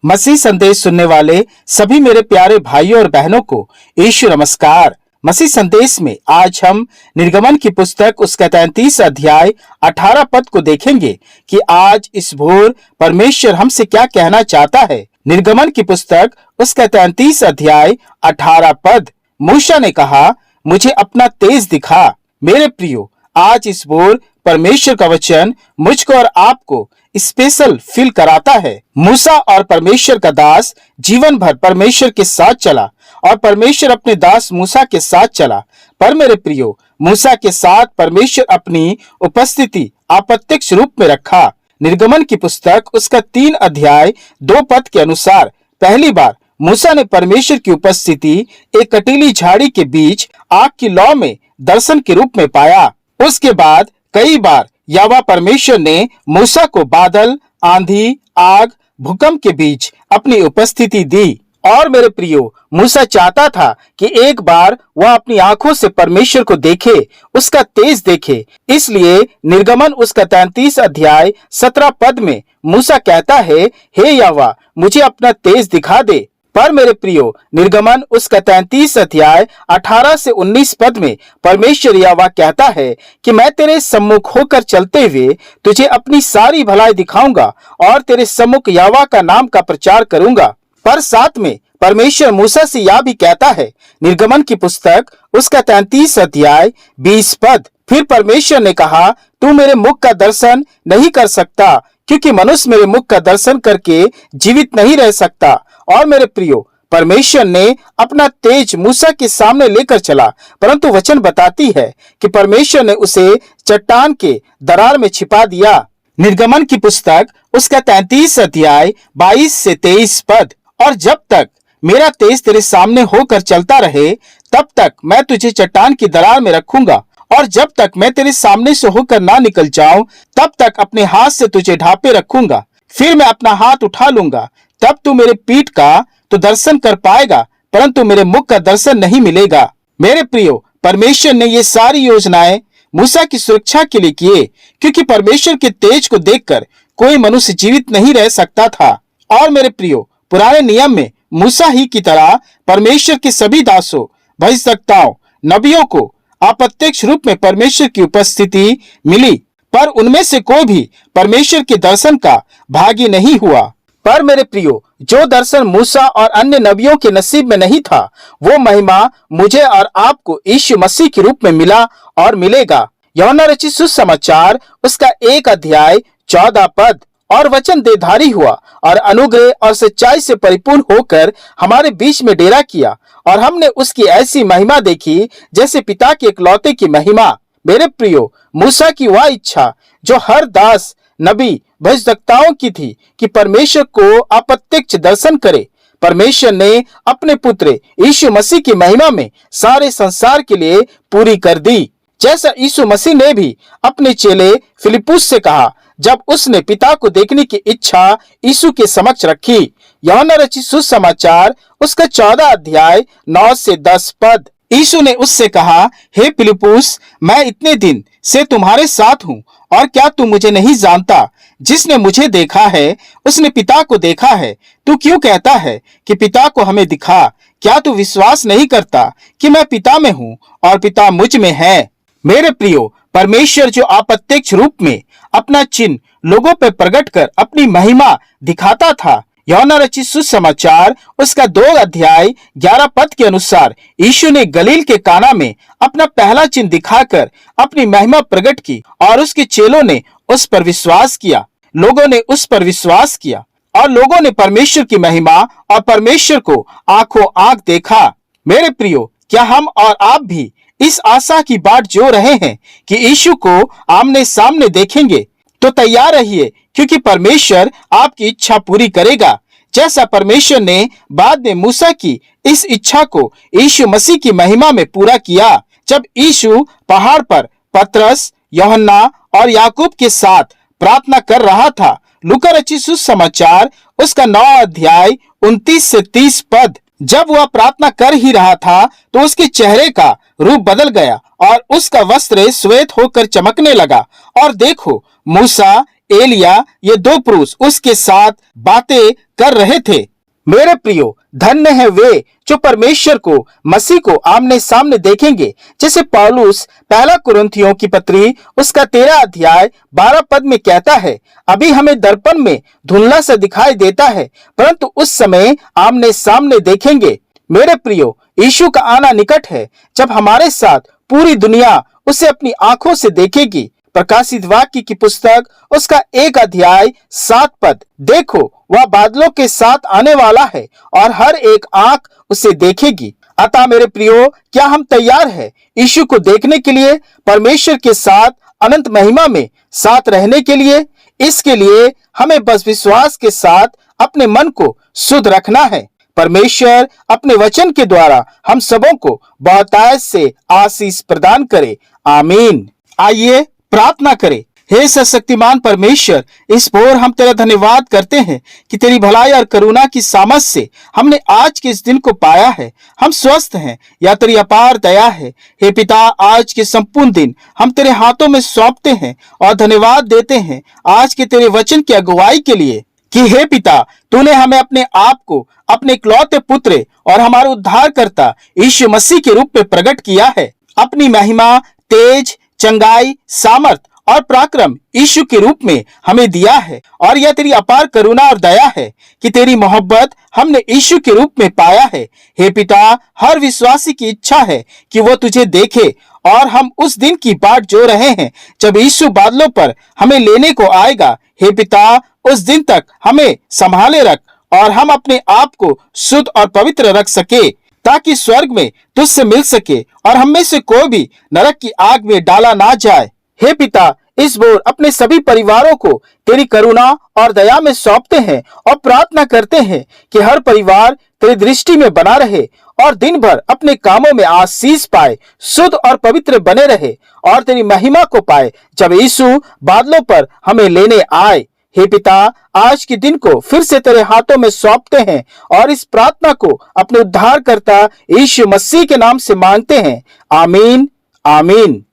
मसीह संदेश सुनने वाले सभी मेरे प्यारे भाइयों और बहनों को यीशु नमस्कार। मसीह संदेश में आज हम निर्गमन की पुस्तक उसका 33 अध्याय 18 पद को देखेंगे कि आज इस भोर परमेश्वर हमसे क्या कहना चाहता है। निर्गमन की पुस्तक उसका 33 अध्याय 18 पद। मूसा ने कहा, मुझे अपना तेज दिखा। मेरे प्रियो, आज इस भोर परमेश्वर का वचन मुझको और आपको स्पेशल फील कराता है। मूसा और परमेश्वर का दास जीवन भर परमेश्वर के साथ चला और परमेश्वर अपने दास मूसा के साथ चला। पर मेरे प्रियो, मूसा के साथ परमेश्वर अपनी उपस्थिति अप्रत्यक्ष रूप में रखा। निर्गमन की पुस्तक उसका 3 अध्याय 2 पद के अनुसार पहली बार मूसा ने परमेश्वर की उपस्थिति एक कटीली झाड़ी के बीच आग की लौ में दर्शन के रूप में पाया। उसके बाद कई बार यहोवा परमेश्वर ने मूसा को बादल, आंधी, आग, भूकंप के बीच अपनी उपस्थिति दी। और मेरे प्रियो, मूसा चाहता था कि एक बार वह अपनी आंखों से परमेश्वर को देखे, उसका तेज देखे। इसलिए निर्गमन उसका 33 अध्याय 17 पद में मूसा कहता है, हे यहोवा, मुझे अपना तेज दिखा दे। पर मेरे प्रियो, निर्गमन उसका 33 अध्याय 18 से 19 पद में परमेश्वर यहोवा कहता है कि मैं तेरे सम्मुख होकर चलते हुए तुझे अपनी सारी भलाई दिखाऊंगा और तेरे सम्मुख यहोवा का नाम का प्रचार करूंगा। पर साथ में परमेश्वर मूसा से यह भी कहता है, निर्गमन की पुस्तक उसका 33 अध्याय 20 पद। फिर परमेश्वर ने कहा, तू मेरे मुख का दर्शन नहीं कर सकता, क्योंकि मनुष्य मेरे मुख का दर्शन करके जीवित नहीं रह सकता। और मेरे प्रियो, परमेश्वर ने अपना तेज मूसा के सामने लेकर चला, परंतु वचन बताती है कि परमेश्वर ने उसे चट्टान के दरार में छिपा दिया। निर्गमन की पुस्तक उसका 33 अध्याय 22 से 23 पद। और जब तक मेरा तेज तेरे सामने होकर चलता रहे, तब तक मैं तुझे चट्टान की दरार में रखूंगा, और जब तक मैं तेरे सामने से होकर ना निकल जाऊं, तब तक अपने हाथ से तुझे ढांपे रखूंगा। फिर मैं अपना हाथ उठा लूंगा, तब तू मेरे पीठ का तो दर्शन कर पाएगा, परंतु मेरे मुख का दर्शन नहीं मिलेगा। मेरे प्रियो, परमेश्वर ने ये सारी योजनाएं मूसा की सुरक्षा के लिए किए, क्योंकि परमेश्वर के तेज को देखकर कोई मनुष्य जीवित नहीं रह सकता था। और मेरे प्रियो, पुराने नियम में मूसा ही की तरह परमेश्वर के सभी दासों, भविष्यवक्ताओं, नबियों को अप्रत्यक्ष रूप में परमेश्वर की उपस्थिति मिली, पर उनमें से कोई भी परमेश्वर के दर्शन का भागी नहीं हुआ। पर मेरे प्रियो, जो दर्शन मूसा और अन्य नबियों के नसीब में नहीं था, वो महिमा मुझे और आपको यीशु मसीह के रूप में मिला और मिलेगा। यूहन्ना रचित सुसमाचार उसका 1 अध्याय 14 पद। और वचन देहधारी हुआ और अनुग्रह और सच्चाई से परिपूर्ण होकर हमारे बीच में डेरा किया, और हमने उसकी ऐसी महिमा देखी जैसे पिता के इकलौते की महिमा। मेरे प्रियो, मूसा की वह इच्छा जो हर दास, नबी, भविष्यवक्ताओं की थी कि परमेश्वर को अप्रत्यक्ष दर्शन करे, परमेश्वर ने अपने पुत्र यीशु मसीह की महिमा में सारे संसार के लिए पूरी कर दी। जैसा यीशु मसीह ने भी अपने चेले फिलिप्पुस से कहा, जब उसने पिता को देखने की इच्छा यीशु के समक्ष रखी। यूहन्ना रचित सुसमाचार उसका 14 अध्याय 9 से 10 पद। यीशु ने उससे कहा, हे फिलिप्पुस, मैं इतने दिन से तुम्हारे साथ हूँ, और क्या तू मुझे नहीं जानता? जिसने मुझे देखा है उसने पिता को देखा है। तू क्यों कहता है कि पिता को हमें दिखा? क्या तू विश्वास नहीं करता कि मैं पिता में हूँ और पिता मुझ में है? मेरे प्रियो, परमेश्वर जो अप्रत्यक्ष रूप में अपना चिन्ह लोगों पर प्रकट कर अपनी महिमा दिखाता था, यूहन्ना रचित सुसमाचार उसका 2 अध्याय 11 पद के अनुसार यीशु ने गलील के काना में अपना पहला चिन्ह दिखाकर अपनी महिमा प्रकट की, और उसके चेलों ने उस पर विश्वास किया। लोगों ने उस पर विश्वास किया और लोगों ने परमेश्वर की महिमा और परमेश्वर को आंखों आंख देखा। मेरे प्रियो, क्या हम और आप भी इस आशा की बाट जो रहे हैं कि यीशु को आमने सामने देखेंगे? तो तैयार रहिए, क्योंकि परमेश्वर आपकी इच्छा पूरी करेगा, जैसा परमेश्वर ने बाद में मूसा की इस इच्छा को यीशु मसीह की महिमा में पूरा किया। जब यीशु पहाड़ पर पतरस, यूहन्ना और याकूब के साथ प्रार्थना कर रहा था, लूका रचित सुसमाचार उसका 9 अध्याय 29 से 30 पद। जब वह प्रार्थना कर ही रहा था तो उसके चेहरे का रूप बदल गया और उसका वस्त्र श्वेत होकर चमकने लगा, और देखो, मूसा एलिया, ये दो पुरुष उसके साथ बातें कर रहे थे। मेरे प्रियो, धन्य है वे जो परमेश्वर को, मसीह को आमने सामने देखेंगे। जैसे पौलुस पहला कुरिन्थियों की पत्री उसका 13 अध्याय 12 पद में कहता है, अभी हमें दर्पण में धुंधला सा दिखाई देता है, परंतु उस समय आमने सामने देखेंगे। मेरे प्रियो, यीशु का आना निकट है, जब हमारे साथ पूरी दुनिया उसे अपनी आंखों से देखेगी। प्रकाशित वाक्य की पुस्तक उसका 1 अध्याय 7 पद, देखो वह बादलों के साथ आने वाला है और हर एक आंख उसे देखेगी। अतः मेरे प्रियो, क्या हम तैयार हैं यीशु को देखने के लिए, परमेश्वर के साथ अनंत महिमा में साथ रहने के लिए? इसके लिए हमें बस विश्वास के साथ अपने मन को शुद्ध रखना है। परमेश्वर अपने वचन के द्वारा हम सबों को बहुतायत से आशीष प्रदान करे। आमीन। आइए प्रार्थना करें। हे सर्वशक्तिमान परमेश्वर, इस भोर हम तेरा धन्यवाद करते हैं कि तेरी भलाई और करुणा की सामर्थ से हमने आज के इस दिन को पाया है। हम स्वस्थ हैं या तेरी अपार दया है। हे पिता, आज के संपूर्ण दिन हम तेरे हाथों में सौंपते हैं और धन्यवाद देते हैं आज के तेरे वचन की अगुवाई के लिए कि हे पिता, तूने हमें अपने आप को अपने इकलौते पुत्र और हमारे उद्धारकर्ता यीशु मसीह के रूप में प्रकट किया है। अपनी महिमा, तेज, चंगाई, सामर्थ और पराक्रम यीशु के रूप में हमें दिया है। और यह तेरी अपार करुणा और दया है कि तेरी मोहब्बत हमने यीशु के रूप में पाया है। हे पिता, हर विश्वासी की इच्छा है कि वो तुझे देखे और हम उस दिन की बाट जो रहे हैं जब यीशु बादलों पर हमें लेने को आएगा। हे पिता, उस दिन तक हमें संभाले रख और हम अपने आप को शुद्ध और पवित्र रख सके, ताकि स्वर्ग में तुझसे मिल सके और हम में से कोई भी नरक की आग में डाला ना जाए। हे पिता, इस भोर अपने सभी परिवारों को तेरी करुणा और दया में सौंपते हैं और प्रार्थना करते हैं कि हर परिवार तेरी दृष्टि में बना रहे और दिन भर अपने कामों में आशीष पाए, शुद्ध और पवित्र बने रहे और तेरी महिमा को पाए जब यीशु बादलों पर हमें लेने आए। हे पिता, आज के दिन को फिर से तेरे हाथों में सौंपते हैं और इस प्रार्थना को अपने उद्धारकर्ता यीशु मसीह के नाम से मांगते हैं। आमीन, आमीन।